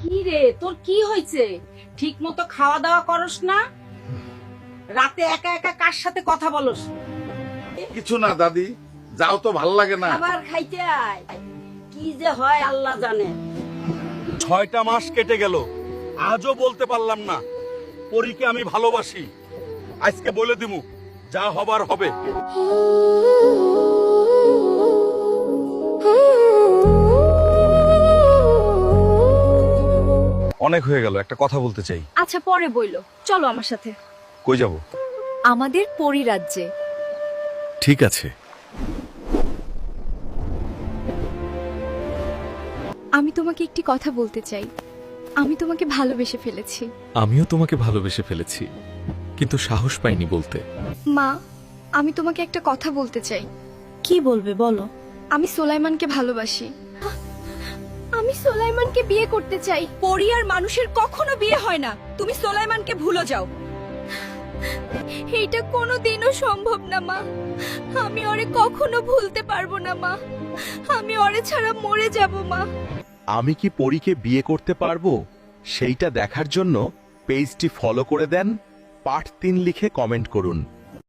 কি রে, তোর কি হয়েছে? ঠিক মতো খাওয়া দাওয়া করস না? রাতে একা একা কার সাথে কথা বলস? কিছু না দাদি, যাও তো ভাল লাগে না। খাবার খাইতে আয়, কি যে হয় আল্লাহ জানে। 6টা মাস কেটে গেল, আজও বলতে পারলাম না পরীকে আমি ভালোবাসি। আজকে বলে দিমু, যা হবার হবে। অনেক হয়ে গেল, একটা কথা বলতে চাই। আচ্ছা পরে বইলো, চলো আমার সাথে। কই যাব? আমাদের পরিরাজ্যে। ঠিক আছে। আমি তোমাকে একটি কথা বলতে চাই। আমি তোমাকে ভালোবেসে ফেলেছি। আমিও তোমাকে ভালোবেসে ফেলেছি, কিন্তু সাহস পাইনি বলতে। মা, আমি তোমাকে একটা কথা বলতে চাই। কি বলবে বলো? আমি সোলাইমানকে ভালোবাসি। আমি সোলাইমানকে বিয়ে করতে চাই। পরি আর মানুষের কখনো বিয়ে হয় না। তুমি সোলাইমানকে ভুলে যাও। এইটা কোনোদিনও সম্ভব না মা। আমি ওরে কখনো ভুলতে পারবো না মা। আমি ওরে ছাড়া মরে যাব মা। আমি কি পরীকে বিয়ে করতে পারবো সেইটা দেখার জন্য পেজটি ফলো করে দেন, পার্ট 3 লিখে কমেন্ট করুন।